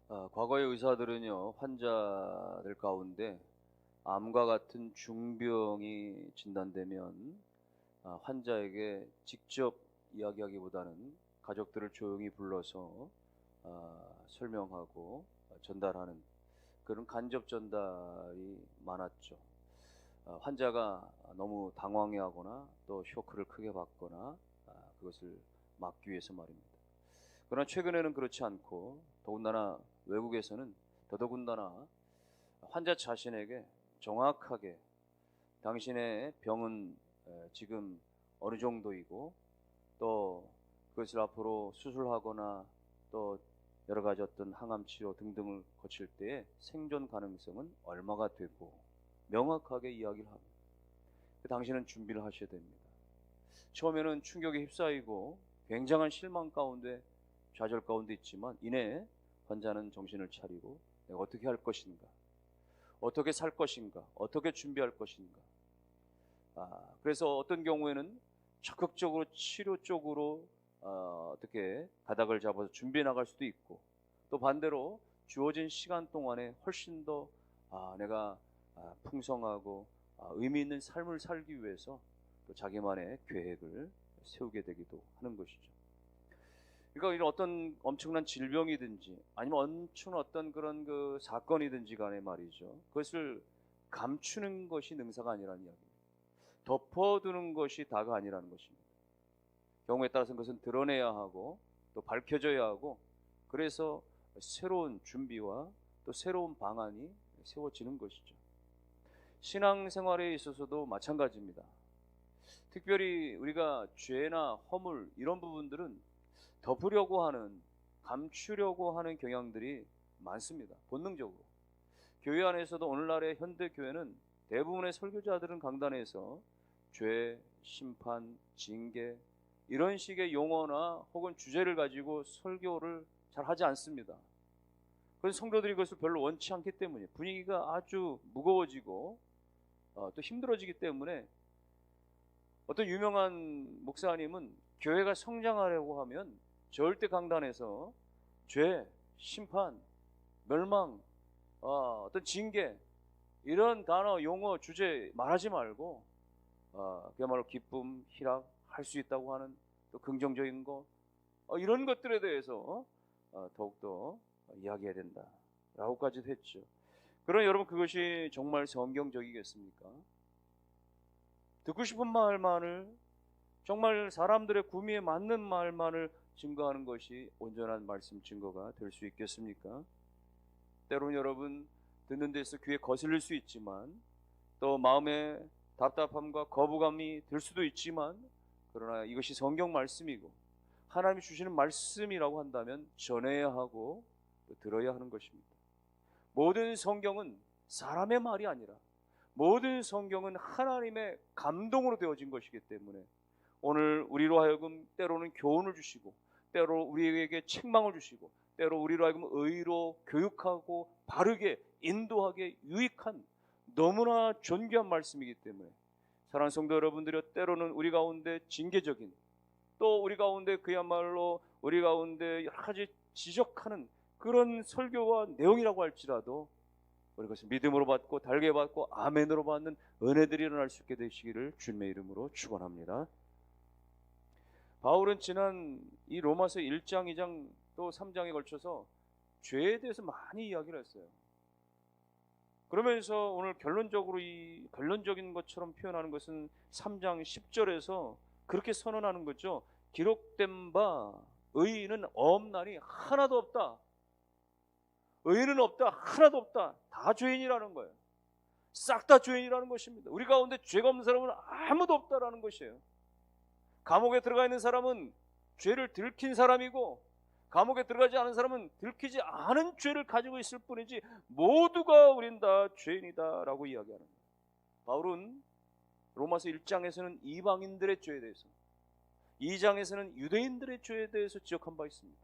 과거의 의사들은요, 환자들 가운데 암과 같은 중병이 진단되면 환자에게 직접 이야기하기보다는 가족들을 조용히 불러서 설명하고 전달하는 그런 간접 전달이 많았죠. 환자가 너무 당황해하거나 또 쇼크를 크게 받거나 그것을 막기 위해서 말입니다. 그러나 최근에는 그렇지 않고 더더군다나 환자 자신에게 정확하게 당신의 병은 지금 어느 정도이고 또 그것을 앞으로 수술하거나 또 여러 가지 어떤 항암 치료 등등을 거칠 때의 생존 가능성은 얼마가 되고 명확하게 이야기를 하고 당신은 준비를 하셔야 됩니다. 처음에는 충격에 휩싸이고 굉장한 실망 가운데 좌절 가운데 있지만 이내 환자는 정신을 차리고 내가 어떻게 할 것인가, 어떻게 살 것인가, 어떻게 준비할 것인가. 그래서 어떤 경우에는 적극적으로 치료 쪽으로 어떻게 가닥을 잡아서 준비해 나갈 수도 있고, 또 반대로 주어진 시간 동안에 훨씬 더 내가 풍성하고 의미 있는 삶을 살기 위해서 또 자기만의 계획을 세우게 되기도 하는 것이죠. 그러니까 이런 어떤 엄청난 질병이든지 아니면 엄청난 어떤 그런 그 사건이든지 간에 말이죠, 그것을 감추는 것이 능사가 아니라는 이야기입니다. 덮어두는 것이 다가 아니라는 것입니다. 경우에 따라서는 그것은 드러내야 하고 또 밝혀져야 하고, 그래서 새로운 준비와 또 새로운 방안이 세워지는 것이죠. 신앙생활에 있어서도 마찬가지입니다. 특별히 우리가 죄나 허물 이런 부분들은 덮으려고 하는, 감추려고 하는 경향들이 많습니다. 본능적으로. 교회 안에서도 오늘날의 현대 교회는 대부분의 설교자들은 강단에서 죄, 심판, 징계 이런 식의 용어나 혹은 주제를 가지고 설교를 잘 하지 않습니다. 그래서 성도들이 그것을 별로 원치 않기 때문에 분위기가 아주 무거워지고 또 힘들어지기 때문에 어떤 유명한 목사님은 교회가 성장하려고 하면 절대 강단에서 죄, 심판, 멸망, 어떤 징계 이런 단어, 용어, 주제 말하지 말고 그야말로 기쁨, 희락 할 수 있다고 하는 또 긍정적인 것 이런 것들에 대해서 더욱더 이야기해야 된다라고까지도 했죠. 그럼 여러분, 그것이 정말 성경적이겠습니까? 듣고 싶은 말만을, 정말 사람들의 구미에 맞는 말만을 증거하는 것이 온전한 말씀 증거가 될 수 있겠습니까? 때로는 여러분, 듣는 데서 귀에 거슬릴 수 있지만 또 마음에 답답함과 거부감이 들 수도 있지만, 그러나 이것이 성경 말씀이고 하나님이 주시는 말씀이라고 한다면 전해야 하고 들어야 하는 것입니다. 모든 성경은 사람의 말이 아니라 모든 성경은 하나님의 감동으로 되어진 것이기 때문에 오늘 우리로 하여금 때로는 교훈을 주시고 때로 우리에게 책망을 주시고 때로 우리로 하여금 의로 교육하고 바르게 인도하게 유익한 너무나 존귀한 말씀이기 때문에 사랑하는 성도 여러분들이 때로는 우리 가운데 징계적인, 또 우리 가운데 그야말로 우리 가운데 여러 가지 지적하는 그런 설교와 내용이라고 할지라도 우리 것을 믿음으로 받고 달게 받고 아멘으로 받는 은혜들이 일어날 수 있게 되시기를 주님의 이름으로 축원합니다. 바울은 지난 이 로마서 1장, 2장 또 3장에 걸쳐서 죄에 대해서 많이 이야기를 했어요. 그러면서 오늘 결론적인 것처럼 표현하는 것은 3장 10절에서 그렇게 선언하는 거죠. 기록된 바 의인은 없나니 하나도 없다. 의인은 없다. 하나도 없다. 다 죄인이라는 거예요. 싹 다 죄인이라는 것입니다. 우리 가운데 죄가 없는 사람은 아무도 없다라는 것이에요. 감옥에 들어가 있는 사람은 죄를 들킨 사람이고, 감옥에 들어가지 않은 사람은 들키지 않은 죄를 가지고 있을 뿐이지 모두가 우린 다 죄인이다 라고 이야기하는 거예요. 바울은 로마서 1장에서는 이방인들의 죄에 대해서, 2장에서는 유대인들의 죄에 대해서 지적한 바 있습니다.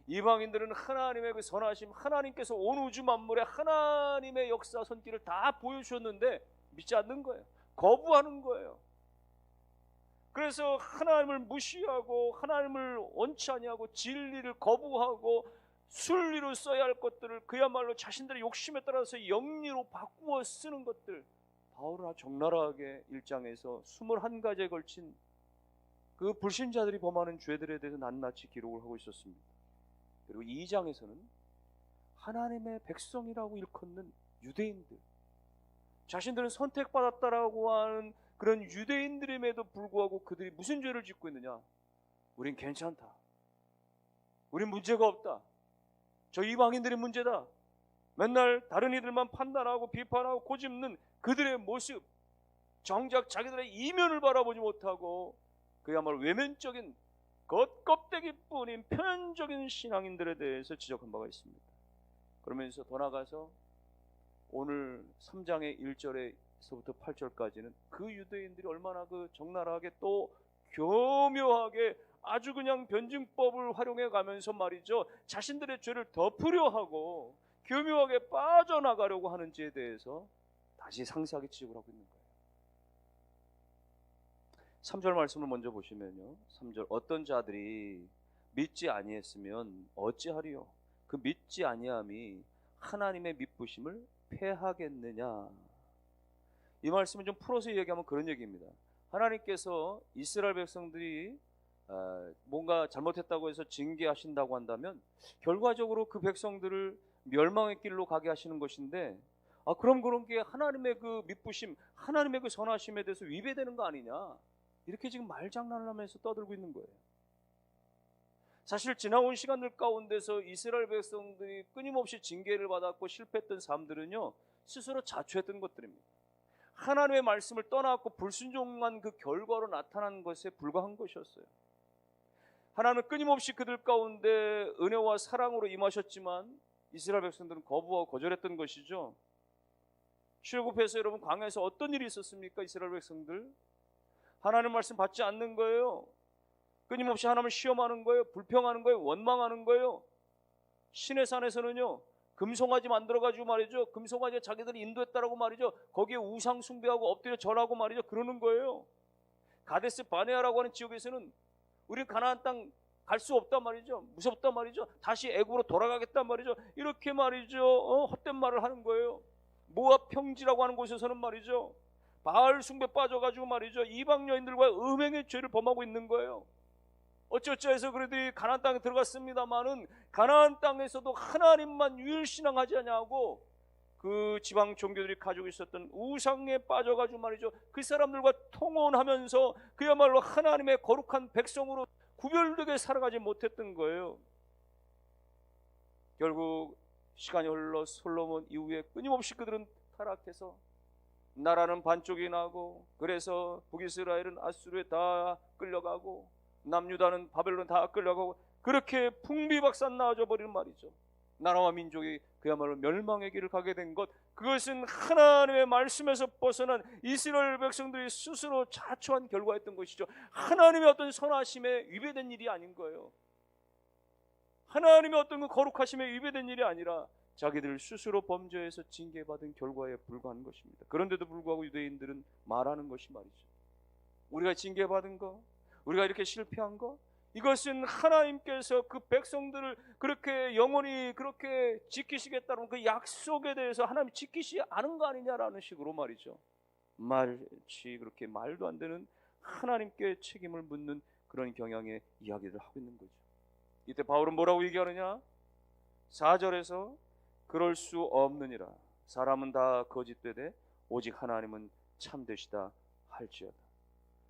이방인들은 하나님의 그 선하심, 하나님께서 온 우주 만물에 하나님의 역사 손길을 다 보여주셨는데 믿지 않는 거예요. 거부하는 거예요. 그래서 하나님을 무시하고 하나님을 원치 아니하고 진리를 거부하고 순리로 써야 할 것들을 그야말로 자신들의 욕심에 따라서 영리로 바꾸어 쓰는 것들, 바울은 아주 적나라하게 1장에서 21가지에 걸친 그 불신자들이 범하는 죄들에 대해서 낱낱이 기록을 하고 있었습니다. 그리고 2장에서는 하나님의 백성이라고 일컫는 유대인들, 자신들은 선택받았다라고 하는 그런 유대인들임에도 불구하고 그들이 무슨 죄를 짓고 있느냐? 우린 괜찮다, 우린 문제가 없다, 저 이방인들이 문제다, 맨날 다른 이들만 판단하고 비판하고 고집는 그들의 모습, 정작 자기들의 이면을 바라보지 못하고 그야말로 외면적인 겉껍데기뿐인 표면적인 신앙인들에 대해서 지적한 바가 있습니다. 그러면서 더 나아가서 오늘 3장의 1절에서부터 8절까지는 그 유대인들이 얼마나 그 적나라하게 또 교묘하게 아주 그냥 변증법을 활용해 가면서 말이죠, 자신들의 죄를 덮으려 하고 교묘하게 빠져나가려고 하는지에 대해서 다시 상세하게 지적을 하고 있는 거예요. 3절 말씀을 먼저 보시면요, 3절, 어떤 자들이 믿지 아니했으면 어찌하리요? 그 믿지 아니함이 하나님의 믿부심을 패하겠느냐? 이 말씀을 좀 풀어서 얘기하면 그런 얘기입니다. 하나님께서 이스라엘 백성들이 뭔가 잘못했다고 해서 징계하신다고 한다면 결과적으로 그 백성들을 멸망의 길로 가게 하시는 것인데, 그럼 그런 게 하나님의 그 믿부심, 하나님의 그 선하심에 대해서 위배되는 거 아니냐, 이렇게 지금 말장난을 하면서 떠들고 있는 거예요. 사실 지나온 시간들 가운데서 이스라엘 백성들이 끊임없이 징계를 받았고 실패했던 삶들은요, 스스로 자초했던 것들입니다. 하나님의 말씀을 떠나고 불순종한 그 결과로 나타난 것에 불과한 것이었어요. 하나님은 끊임없이 그들 가운데 은혜와 사랑으로 임하셨지만 이스라엘 백성들은 거부하고 거절했던 것이죠. 출애굽해서 여러분 광야에서 어떤 일이 있었습니까? 이스라엘 백성들 하나님 말씀 받지 않는 거예요. 끊임없이 하나님을 시험하는 거예요. 불평하는 거예요. 원망하는 거예요. 시내산에서는요, 금송아지 만들어가지고 말이죠, 금송아지가 자기들이 인도했다라고 말이죠, 거기에 우상 숭배하고 엎드려 절하고 말이죠, 그러는 거예요. 가데스 바네아라고 하는 지역에서는 우리 가나안 땅 갈 수 없단 말이죠, 무섭단 말이죠, 다시 애굽으로 돌아가겠단 말이죠, 이렇게 말이죠 헛된 말을 하는 거예요. 모압 평지라고 하는 곳에서는 말이죠, 바알 숭배 빠져가지고 말이죠, 이방 여인들과 음행의 죄를 범하고 있는 거예요. 어찌어찌 해서 그들이 가나안 땅에 들어갔습니다마는 가나안 땅에서도 하나님만 유일신앙하지 않냐고 그 지방 종교들이 가지고 있었던 우상에 빠져가지고 말이죠, 그 사람들과 통혼하면서 그야말로 하나님의 거룩한 백성으로 구별되게 살아가지 못했던 거예요. 결국 시간이 흘러 솔로몬 이후에 끊임없이 그들은 타락해서 나라는 반쪽이 나고, 그래서 북이스라엘은 아수르에 다 끌려가고 남유다는 바벨론 다 끌려가고, 그렇게 풍비박산 나아져 버리는 말이죠. 나라와 민족이 그야말로 멸망의 길을 가게 된 것, 그것은 하나님의 말씀에서 벗어난 이스라엘 백성들이 스스로 자초한 결과였던 것이죠. 하나님의 어떤 선하심에 위배된 일이 아닌 거예요. 하나님의 어떤 그 거룩하심에 위배된 일이 아니라 자기들 스스로 범죄해서 징계받은 결과에 불과한 것입니다. 그런데도 불구하고 유대인들은 말하는 것이 말이죠, 우리가 징계받은 거, 우리가 이렇게 실패한 거, 이것은 하나님께서 그 백성들을 그렇게 영원히 그렇게 지키시겠다는 그 약속에 대해서 하나님이 지키시지 않은 거 아니냐라는 식으로 말이죠, 마치 그렇게 말도 안 되는 하나님께 책임을 묻는 그런 경향의 이야기를 하고 있는 거죠. 이때 바울은 뭐라고 얘기하느냐? 4절에서 그럴 수 없느니라. 사람은 다 거짓되되 오직 하나님은 참되시다 할지어다.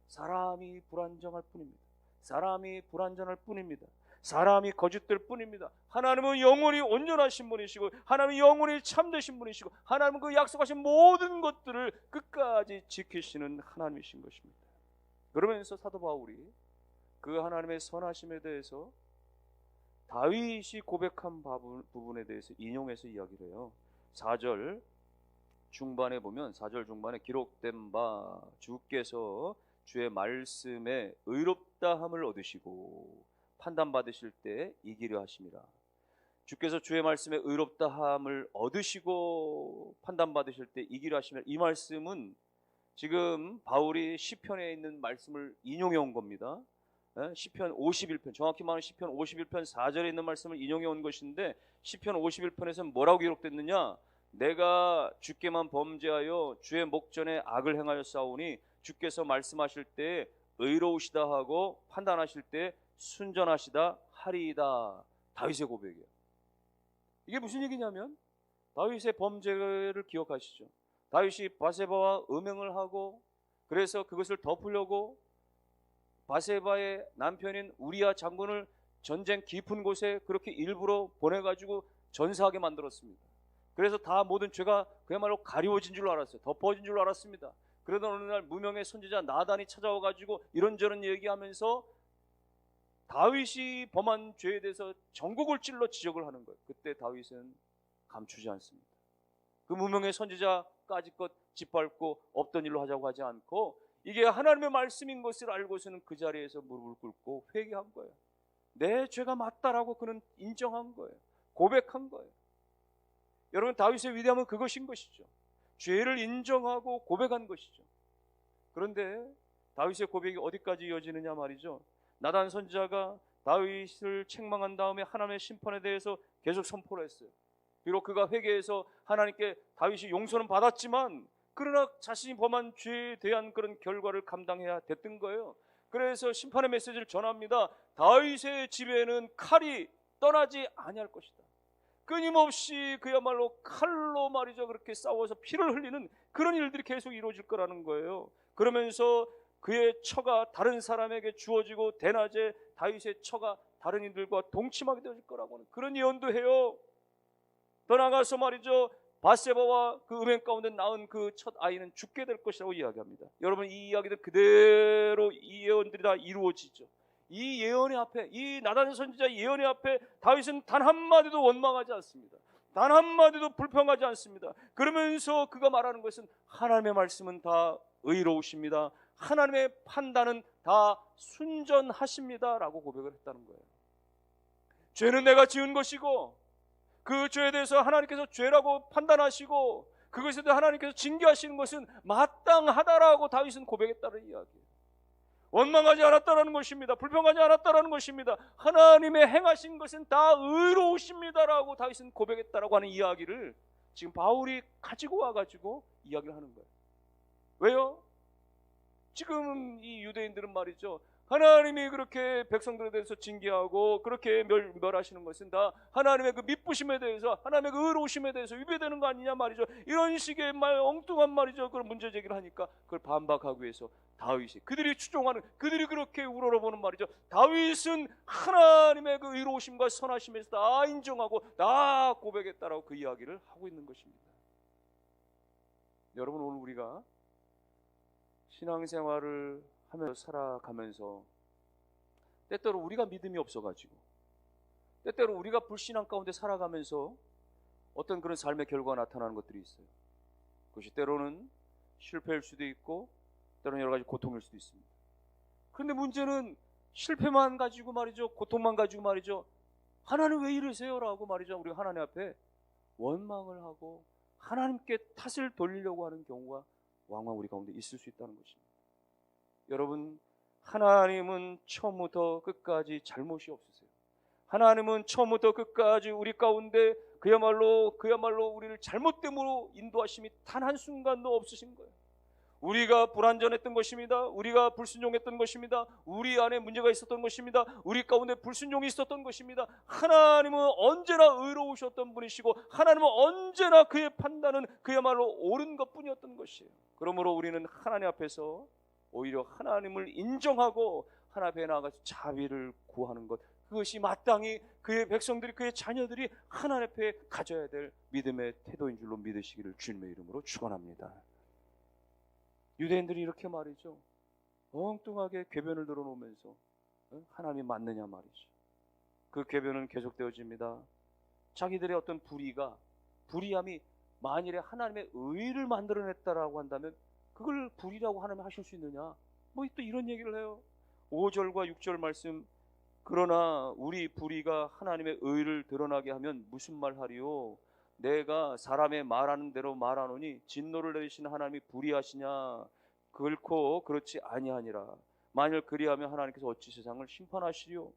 사람이 불안정할 뿐입니다. 사람이 불완전할 뿐입니다. 사람이 거짓될 뿐입니다. 하나님은 영원히 온전하신 분이시고, 하나님은 영원히 참되신 분이시고, 하나님은 그 약속하신 모든 것들을 끝까지 지키시는 하나님이신 것입니다. 그러면서 사도 바울이 그 하나님의 선하심에 대해서 다윗이 고백한 부분에 대해서 인용해서 이야기를 해요. 4절 중반에 보면, 4절 중반에 기록된 바 주께서 주의 말씀에 의롭다함을 얻으시고 판단받으실 때 이기려 하심이라. 주께서 주의 말씀에 의롭다함을 얻으시고 판단받으실 때 이기려 하심이라. 이 말씀은 지금 바울이 시편에 있는 말씀을 인용해 온 겁니다. 시편 51편, 정확히 말하면 시편 51편 4절에 있는 말씀을 인용해 온 것인데, 시편 51편에서는 뭐라고 기록됐느냐? 내가 주께만 범죄하여 주의 목전에 악을 행하여 싸우니 주께서 말씀하실 때 의로우시다 하고 판단하실 때 순전하시다 하리이다. 다윗의 고백이에요. 이게 무슨 얘기냐면, 다윗의 범죄를 기억하시죠? 다윗이 바세바와 음행을 하고, 그래서 그것을 덮으려고 바세바의 남편인 우리아 장군을 전쟁 깊은 곳에 그렇게 일부러 보내가지고 전사하게 만들었습니다. 그래서 다 모든 죄가 그야말로 가리워진 줄 알았어요. 덮어진 줄 알았습니다. 그러던 어느 날 무명의 선지자 나단이 찾아와가지고 이런저런 얘기하면서 다윗이 범한 죄에 대해서 전곡을 찔러 지적을 하는 거예요. 그때 다윗은 감추지 않습니다. 그 무명의 선지자까지 것 짓밟고 없던 일로 하자고 하지 않고, 이게 하나님의 말씀인 것을 알고서는 그 자리에서 무릎을 꿇고 회개한 거예요. 내 죄가 맞다라고 그는 인정한 거예요. 고백한 거예요. 여러분, 다윗의 위대함은 그것인 것이죠. 죄를 인정하고 고백한 것이죠. 그런데 다윗의 고백이 어디까지 이어지느냐 말이죠. 나단 선지자가 다윗을 책망한 다음에 하나님의 심판에 대해서 계속 선포를 했어요. 비록 그가 회개해서 하나님께 다윗이 용서는 받았지만, 그러나 자신이 범한 죄에 대한 그런 결과를 감당해야 됐던 거예요. 그래서 심판의 메시지를 전합니다. 다윗의 집에는 칼이 떠나지 아니할 것이다. 끊임없이 그야말로 칼로 말이죠, 그렇게 싸워서 피를 흘리는 그런 일들이 계속 이루어질 거라는 거예요. 그러면서 그의 처가 다른 사람에게 주어지고 대낮에 다윗의 처가 다른 이들과 동침하게 되어질 거라고 하는 그런 예언도 해요. 더 나아가서 말이죠, 바세바와 그 음행 가운데 낳은 그 첫 아이는 죽게 될 것이라고 이야기합니다. 여러분, 이 이야기들 그대로 이 예언들이 다 이루어지죠. 이 예언의 앞에, 이 나단 선지자 예언의 앞에 다윗은 단 한마디도 원망하지 않습니다. 단 한마디도 불평하지 않습니다. 그러면서 그가 말하는 것은 하나님의 말씀은 다 의로우십니다. 하나님의 판단은 다 순전하십니다 라고 고백을 했다는 거예요. 죄는 내가 지은 것이고, 그 죄에 대해서 하나님께서 죄라고 판단하시고 그것에 대해 하나님께서 징계하시는 것은 마땅하다라고 다윗은 고백했다는 이야기예요. 원망하지 않았다라는 것입니다. 불평하지 않았다라는 것입니다. 하나님의 행하신 것은 다 의로우십니다라고 다윗은 고백했다라고 하는 이야기를 지금 바울이 가지고 와가지고 이야기를 하는 거예요. 왜요? 지금 이 유대인들은 말이죠, 하나님이 그렇게 백성들에 대해서 징계하고 그렇게 멸하시는 것은 다 하나님의 그 미쁘심에 대해서, 하나님의 그 의로우심에 대해서 위배되는 거 아니냐 말이죠. 이런 식의 엉뚱한 말이죠, 그런 문제 제기를 하니까 그걸 반박하기 위해서 다윗이, 그들이 추종하는, 그들이 그렇게 우러러보는 말이죠, 다윗은 하나님의 그 의로우심과 선하심에서 다 인정하고 다 고백했다라고 그 이야기를 하고 있는 것입니다. 여러분, 오늘 우리가 신앙생활을 하면서 살아가면서 때때로 우리가 믿음이 없어가지고, 때때로 우리가 불신앙 가운데 살아가면서 어떤 그런 삶의 결과가 나타나는 것들이 있어요. 그것이 때로는 실패일 수도 있고 때로는 여러 가지 고통일 수도 있습니다. 그런데 문제는 실패만 가지고 말이죠, 고통만 가지고 말이죠, 하나님 왜 이러세요? 라고 말이죠, 우리가 하나님 앞에 원망을 하고 하나님께 탓을 돌리려고 하는 경우가 왕왕 우리 가운데 있을 수 있다는 것입니다. 여러분, 하나님은 처음부터 끝까지 잘못이 없으세요. 하나님은 처음부터 끝까지 우리 가운데 그야말로 우리를 잘못됨으로 인도하심이 단 한순간도 없으신 거예요. 우리가 불완전했던 것입니다. 우리가 불순종했던 것입니다. 우리 안에 문제가 있었던 것입니다. 우리 가운데 불순종이 있었던 것입니다. 하나님은 언제나 의로우셨던 분이시고, 하나님은 언제나 그의 판단은 그야말로 옳은 것뿐이었던 것이에요. 그러므로 우리는 하나님 앞에서 오히려 하나님을 인정하고 하나님 앞에 나아가서 자비를 구하는 것, 그것이 마땅히 그의 백성들이, 그의 자녀들이 하나님 앞에 가져야 될 믿음의 태도인 줄로 믿으시기를 주님의 이름으로 축원합니다. 유대인들이 이렇게 말이죠, 엉뚱하게 궤변을 들어놓으면서 하나님이 맞느냐 말이죠. 그 궤변은 계속되어집니다. 자기들의 어떤 불의함이 만일에 하나님의 의를 만들어냈다라고 한다면 그걸 불의라고 하나님 하실 수 있느냐, 뭐 또 이런 얘기를 해요. 5절과 6절 말씀, 그러나 우리 불의가 하나님의 의를 드러나게 하면 무슨 말하리요? 내가 사람의 말하는 대로 말하노니 진노를 내리시는 하나님이 불의하시냐? 결코 그렇지 아니하니라. 만일 그리하면 하나님께서 어찌 세상을 심판하시리요?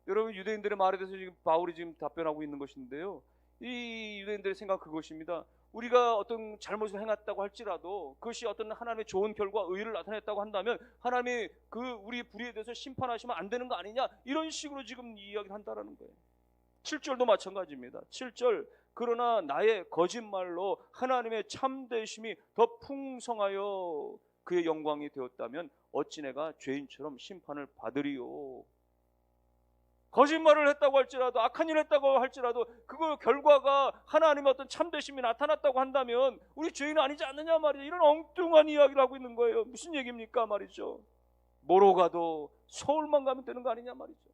여러분, 유대인들의 말에 대해서 지금 바울이 지금 답변하고 있는 것인데요, 이 유대인들의 생각 그것입니다. 우리가 어떤 잘못을 행했다고 할지라도 그것이 어떤 하나님의 좋은 결과, 의를 나타냈다고 한다면 하나님이 그 우리 불의에 대해서 심판하시면 안 되는 거 아니냐, 이런 식으로 지금 이야기를 한다라는 거예요. 7절도 마찬가지입니다. 7절, 그러나 나의 거짓말로 하나님의 참되심이 더 풍성하여 그의 영광이 되었다면 어찌 내가 죄인처럼 심판을 받으리요? 거짓말을 했다고 할지라도, 악한 일을 했다고 할지라도 그거 결과가 하나님의 어떤 참되심이 나타났다고 한다면 우리 죄인은 아니지 않느냐 말이죠. 이런 엉뚱한 이야기를 하고 있는 거예요. 무슨 얘기입니까 말이죠. 뭐로 가도 서울만 가면 되는 거 아니냐 말이죠.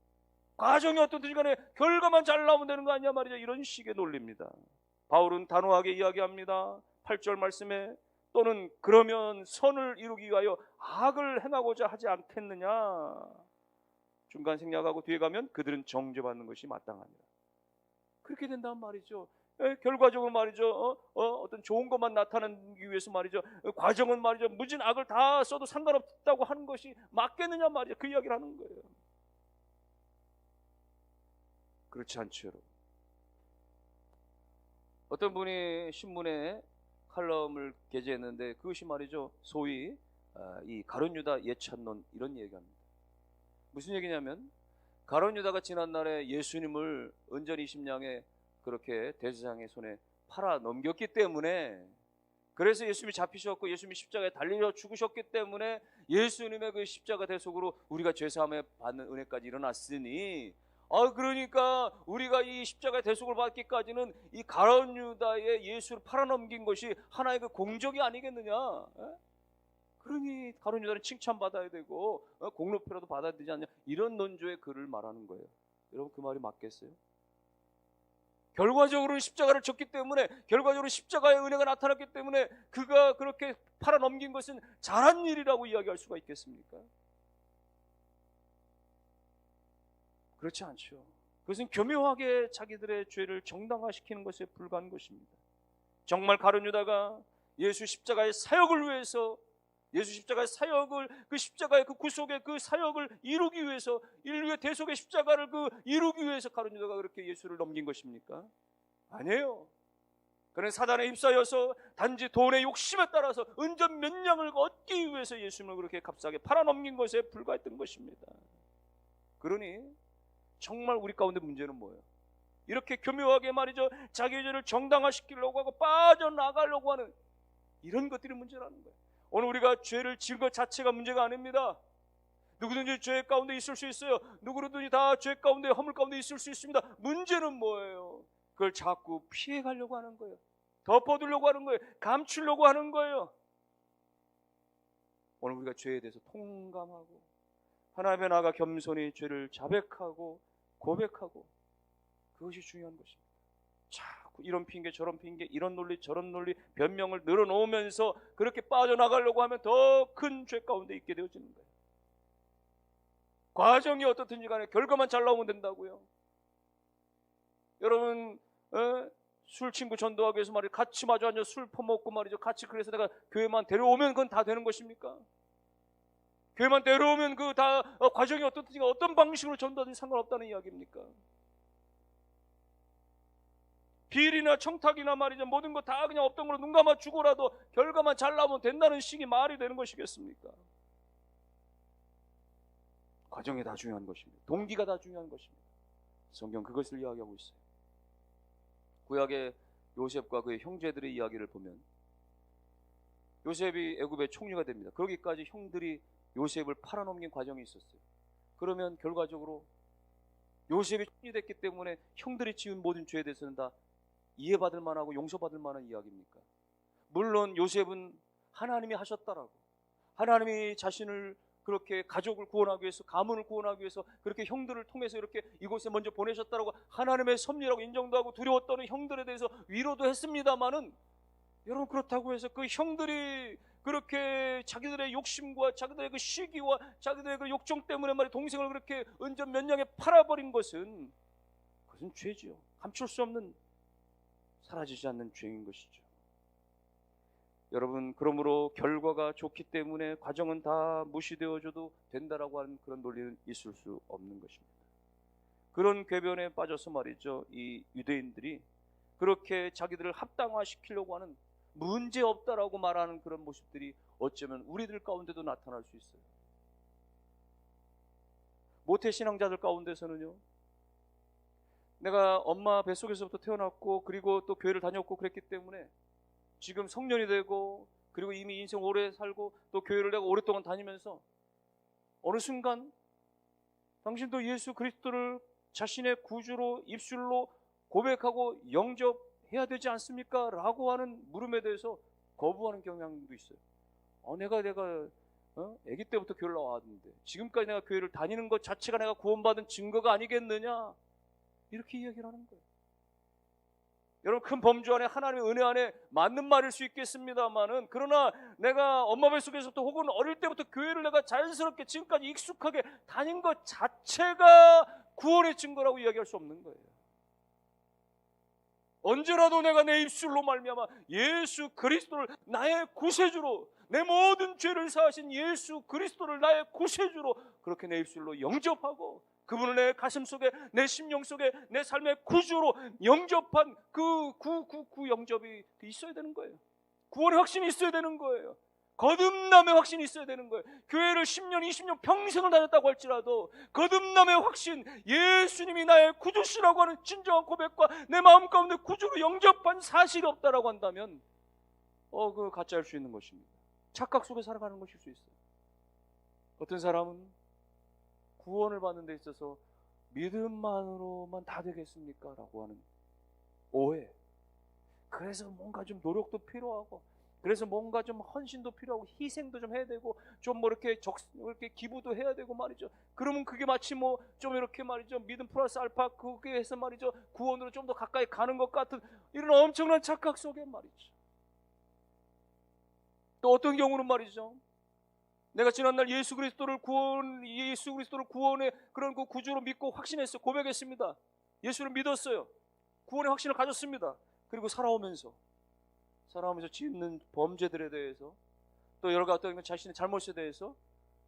과정이 어떻든지 간에 결과만 잘 나오면 되는 거 아니냐 말이죠. 이런 식의 논리입니다. 바울은 단호하게 이야기합니다. 8절 말씀에, 또는 그러면 선을 이루기 위하여 악을 행하고자 하지 않겠느냐. 중간 생략하고 뒤에 가면 그들은 정죄받는 것이 마땅하니라. 그렇게 된다는 말이죠. 결과적으로 말이죠, 어떤 좋은 것만 나타내기 위해서 말이죠, 과정은 말이죠, 무진 악을 다 써도 상관없다고 하는 것이 맞겠느냐 말이죠. 그 이야기를 하는 거예요. 그렇지 않죠, 여러분. 어떤 분이 신문에 칼럼을 게재했는데 그것이 말이죠, 소위 이 가룟 유다 예찬론, 이런 얘기합니다. 무슨 얘기냐면, 가룟 유다가 지난날에 예수님을 은전 20냥에 그렇게 대제사장의 손에 팔아 넘겼기 때문에, 그래서 예수님이 잡히셨고 예수님이 십자가에 달려 죽으셨기 때문에 예수님의 그 십자가 대속으로 우리가 죄사함을 받는 은혜까지 일어났으니, 그러니까 우리가 이 십자가 대속을 받기까지는 이 가룟 유다의 예수를 팔아넘긴 것이 하나의 그 공적이 아니겠느냐. 그러니 가룟 유다는 칭찬받아야 되고 공로표라도 받아야 되지 않냐, 이런 논조의 글을 말하는 거예요. 여러분, 그 말이 맞겠어요? 결과적으로는 십자가를 졌기 때문에, 결과적으로 십자가의 은혜가 나타났기 때문에 그가 그렇게 팔아넘긴 것은 잘한 일이라고 이야기할 수가 있겠습니까? 그렇지 않죠. 그것은 교묘하게 자기들의 죄를 정당화시키는 것에 불과한 것입니다. 정말 가룟 유다가 예수 십자가의 사역을 위해서, 예수 십자가의 사역을, 그 십자가의 그 구속의 그 사역을 이루기 위해서, 인류의 대속의 십자가를 그 이루기 위해서 가룟 유다가 그렇게 예수를 넘긴 것입니까? 아니에요. 그는 사단에 휩싸여서 단지 돈의 욕심에 따라서 은전 몇 냥을 얻기 위해서 예수님을 그렇게 값싸게 팔아넘긴 것에 불과했던 것입니다. 그러니 정말 우리 가운데 문제는 뭐예요? 이렇게 교묘하게 말이죠, 자기 죄를 정당화시키려고 하고 빠져나가려고 하는 이런 것들이 문제라는 거예요. 오늘 우리가 죄를 지은 것 자체가 문제가 아닙니다. 누구든지 죄 가운데 있을 수 있어요. 누구든지 다 죄 가운데, 허물 가운데 있을 수 있습니다. 문제는 뭐예요? 그걸 자꾸 피해가려고 하는 거예요. 덮어두려고 하는 거예요. 감추려고 하는 거예요. 오늘 우리가 죄에 대해서 통감하고 하나님의 나아가 겸손히 죄를 자백하고 고백하고, 그것이 중요한 것입니다. 자꾸 이런 핑계 저런 핑계, 이런 논리 저런 논리, 변명을 늘어놓으면서 그렇게 빠져나가려고 하면 더 큰 죄 가운데 있게 되어지는 거예요. 과정이 어떻든지 간에 결과만 잘 나오면 된다고요. 여러분, 술 친구 전도하기 위해서 말이죠, 같이 마주 앉아 술 퍼먹고 말이죠, 같이 그래서 내가 교회만 데려오면 그건 다 되는 것입니까? 교회만 데려오면 그 다 과정이 어떻든지 어떤 방식으로 전도하든지 상관없다는 이야기입니까? 비리나 청탁이나 말이죠, 모든 거 다 그냥 없던 걸로 눈 감아 주고라도 결과만 잘 나오면 된다는 식이 말이 되는 것이겠습니까? 과정이 다 중요한 것입니다. 동기가 다 중요한 것입니다. 성경 그것을 이야기하고 있어요. 구약의 요셉과 그의 형제들의 이야기를 보면, 요셉이 애굽의 총리가 됩니다. 그러기까지 형들이 요셉을 팔아넘긴 과정이 있었어요. 그러면 결과적으로 요셉이 총리 됐기 때문에 형들이 지은 모든 죄에 대해서는 다 이해받을 만하고 용서받을 만한 이야기입니까? 물론 요셉은 하나님이 하셨다라고, 하나님이 자신을 그렇게 가족을 구원하기 위해서, 가문을 구원하기 위해서 그렇게 형들을 통해서 이렇게 이곳에 먼저 보내셨다라고 하나님의 섭리라고 인정도 하고 두려웠던 형들에 대해서 위로도 했습니다마는, 여러분, 그렇다고 해서 그 형들이 그렇게 자기들의 욕심과 자기들의 그 시기와 자기들의 그 욕정 때문에 말이 동생을 그렇게 은전 몇 냥에 팔아버린 것은, 그것은 죄지요. 감출 수 없는, 사라지지 않는 죄인 것이죠. 여러분, 그러므로 결과가 좋기 때문에 과정은 다 무시되어줘도 된다라고 하는 그런 논리는 있을 수 없는 것입니다. 그런 궤변에 빠져서 말이죠, 이 유대인들이 그렇게 자기들을 합당화시키려고 하는, 문제없다라고 말하는 그런 모습들이 어쩌면 우리들 가운데도 나타날 수 있어요. 모태신앙자들 가운데서는요, 내가 엄마 뱃속에서부터 태어났고 그리고 또 교회를 다녔고 그랬기 때문에 지금 성년이 되고 그리고 이미 인생 오래 살고 또 교회를 내가 오랫동안 다니면서 어느 순간 당신도 예수 그리스도를 자신의 구주로 입술로 고백하고 영접해야 되지 않습니까? 라고 하는 물음에 대해서 거부하는 경향도 있어요. 내가 아기 때부터 교회를 나왔는데 지금까지 내가 교회를 다니는 것 자체가 내가 구원받은 증거가 아니겠느냐, 이렇게 이야기를 하는 거예요. 여러분, 큰 범주 안에 하나님의 은혜 안에 맞는 말일 수 있겠습니다만은, 그러나 내가 엄마 뱃속에서부터 혹은 어릴 때부터 교회를 내가 자연스럽게 지금까지 익숙하게 다닌 것 자체가 구원의 증거라고 이야기할 수 없는 거예요. 언제라도 내가 내 입술로 말미암아 예수 그리스도를 나의 구세주로, 내 모든 죄를 사하신 예수 그리스도를 나의 구세주로 그렇게 내 입술로 영접하고 그분을 내 가슴 속에, 내 심령 속에, 내 삶의 구주로 영접한 그 영접이 있어야 되는 거예요. 구원의 확신이 있어야 되는 거예요. 거듭남의 확신이 있어야 되는 거예요. 교회를 10년, 20년 평생을 다녔다고 할지라도 거듭남의 확신, 예수님이 나의 구주시라고 하는 진정한 고백과 내 마음 가운데 구주로 영접한 사실이 없다라고 한다면 그 가짜일 수 있는 것입니다. 착각 속에 살아가는 것일 수 있어요. 어떤 사람은 구원을 받는 데 있어서 믿음만으로만 다 되겠습니까? 라고 하는 오해. 그래서 뭔가 좀 노력도 필요하고, 그래서 뭔가 좀 헌신도 필요하고, 희생도 좀 해야 되고, 좀 뭐 이렇게 기부도 해야 되고 말이죠. 그러면 그게 마치 뭐 좀 이렇게 말이죠, 믿음 플러스 알파 그게 해서 말이죠, 구원으로 좀 더 가까이 가는 것 같은 이런 엄청난 착각 속에 말이죠. 또 어떤 경우는 말이죠, 내가 지난날 예수 그리스도를 구원의 그런 그 구주로 믿고 확신했어요. 고백했습니다. 예수를 믿었어요. 구원의 확신을 가졌습니다. 그리고 살아오면서 짓는 범죄들에 대해서, 또 여러 가지 어떤 자신의 잘못에 대해서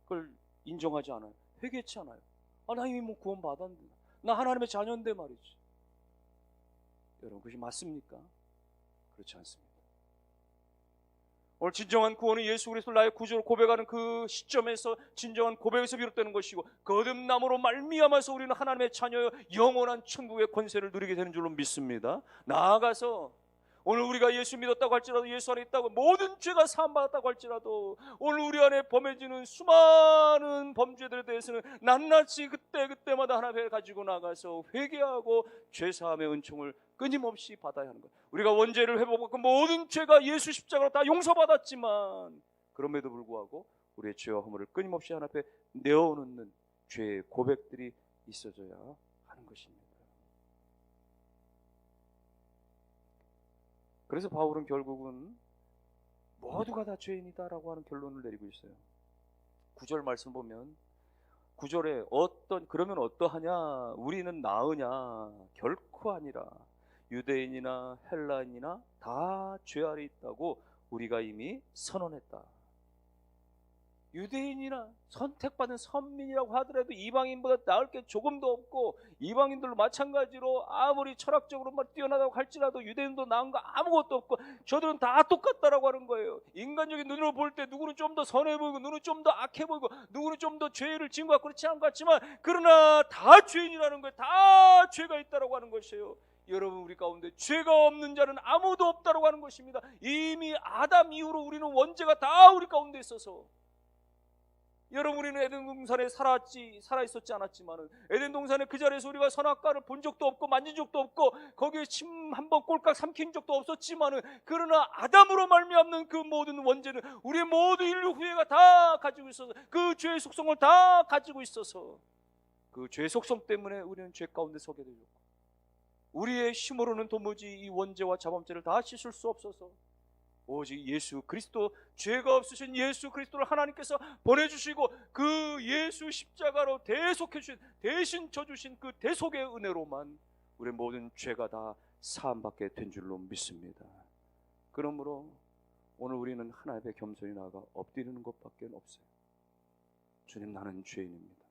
그걸 인정하지 않아요. 회개치 않아요. 나 이미 뭐 구원 받았는데, 나 하나님의 자녀인데 말이지. 여러분, 그것이 맞습니까? 그렇지 않습니다. 오늘 진정한 구원은 예수 그리스도를 나의 구주로 고백하는 그 시점에서 진정한 고백에서 비롯되는 것이고, 거듭남으로 말미암아서 우리는 하나님의 자녀여 영원한 천국의 권세를 누리게 되는 줄로 믿습니다. 나아가서 오늘 우리가 예수 믿었다고 할지라도, 예수 안에 있다고, 모든 죄가 사함받았다고 할지라도, 오늘 우리 안에 범해지는 수많은 범죄들에 대해서는 낱낱이 그때마다 하나님께 가지고 나가서 회개하고 죄사함의 은총을 끊임없이 받아야 하는 거예요. 우리가 원죄를 회복하고 그 모든 죄가 예수 십자가로 다 용서받았지만, 그럼에도 불구하고 우리의 죄와 허물을 끊임없이 하나님 앞에 내어놓는 죄의 고백들이 있어져야 하는 것입니다. 그래서 바울은 결국은 모두가 다 죄인이다라고 하는 결론을 내리고 있어요. 9절 말씀 보면, 9절에 그러면 어떠하냐? 우리는 나으냐? 결코 아니라 유대인이나 헬라인이나 다 죄 아래 있다고 우리가 이미 선언했다. 유대인이나 선택받은 선민이라고 하더라도 이방인보다 나을 게 조금도 없고, 이방인들도 마찬가지로 아무리 철학적으로 뛰어나다고 할지라도 유대인도 나은 거 아무것도 없고, 저들은 다 똑같다라고 하는 거예요. 인간적인 눈으로 볼 때 누구는 좀 더 선해 보이고, 누구는 좀 더 악해 보이고, 누구는 좀 더 죄를 지은 것 같고 그렇지 않은 것 같지만, 그러나 다 죄인이라는 거예요. 다 죄가 있다라고 하는 것이에요. 여러분, 우리 가운데 죄가 없는 자는 아무도 없다라고 하는 것입니다. 이미 아담 이후로 우리는 원죄가 다 우리 가운데 있어서, 여러분, 우리는 에덴 동산에 살아있었지 않았지만은, 에덴 동산에 그 자리에서 우리가 선악과를 본 적도 없고 만진 적도 없고 거기에 침 한번 꼴깍 삼킨 적도 없었지만은, 그러나 아담으로 말미암는 그 모든 원죄는 우리의 모든 인류 후예가 다 가지고 있어서, 그 죄의 속성을 다 가지고 있어서, 그 죄의 속성 때문에 우리는 죄 가운데 서게 되었고, 우리의 힘으로는 도무지 이 원죄와 자범죄를 다 씻을 수 없어서 오직 예수 그리스도, 죄가 없으신 예수 그리스도를 하나님께서 보내주시고 그 예수 십자가로 대속해 주신, 대신 져주신 그 대속의 은혜로만 우리의 모든 죄가 다 사함받게 된 줄로 믿습니다. 그러므로 오늘 우리는 하나님 앞에 겸손히 나아가 엎드리는 것밖에 없어요. 주님, 나는 죄인입니다.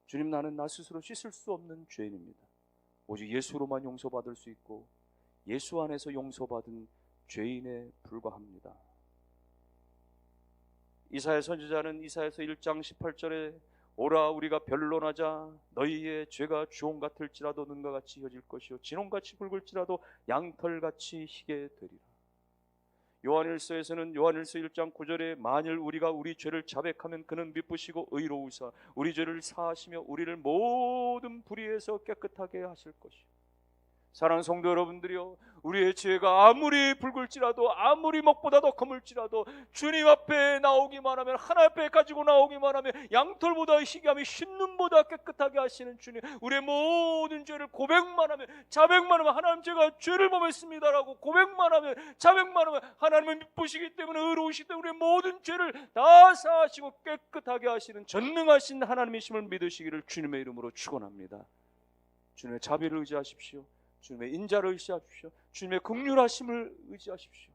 주님, 나는 나 스스로 씻을 수 없는 죄인입니다. 오직 예수로만 용서받을 수 있고 예수 안에서 용서받은 죄인에 불과합니다. 이사야 선지자는 이사야서 1장 18절에 오라 우리가 변론하자 너희의 죄가 주홍 같을지라도 눈과 같이 혀질 것이요 진홍같이 붉을지라도 양털같이 희게 되리라. 요한일서에서는 요한일서 1장 9절에 만일 우리가 우리 죄를 자백하면 그는 미쁘시고 의로우사 우리 죄를 사하시며 우리를 모든 불의에서 깨끗하게 하실 것이요. 사랑하는 성도 여러분들이요, 우리의 죄가 아무리 붉을지라도 아무리 먹보다 더 검을지라도 주님 앞에 나오기만 하면, 하나님 앞에 가지고 나오기만 하면 양털보다 희귀하며 흰눈보다 깨끗하게 하시는 주님, 우리의 모든 죄를 고백만 하면, 자백만 하면 하나님 제가 죄를 범했습니다라고 고백만 하면, 자백만 하면 하나님은 미쁘시기 때문에 의로우시기 때문에 우리의 모든 죄를 다 사하시고 깨끗하게 하시는 전능하신 하나님이심을 믿으시기를 주님의 이름으로 축원합니다. 주님의 자비를 의지하십시오. 주님의 인자를 의지하십시오. 주님의 긍휼하심을 의지하십시오.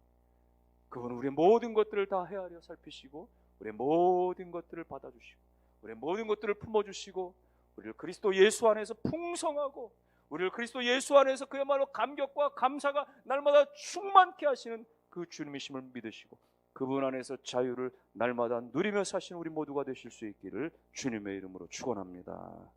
그분은 우리의 모든 것들을 다 헤아려 살피시고 우리의 모든 것들을 받아주시고 우리의 모든 것들을 품어주시고 우리를 그리스도 예수 안에서 풍성하고 우리를 그리스도 예수 안에서 그야말로 감격과 감사가 날마다 충만케 하시는 그 주님이심을 믿으시고 그분 안에서 자유를 날마다 누리며 사시는 우리 모두가 되실 수 있기를 주님의 이름으로 축원합니다.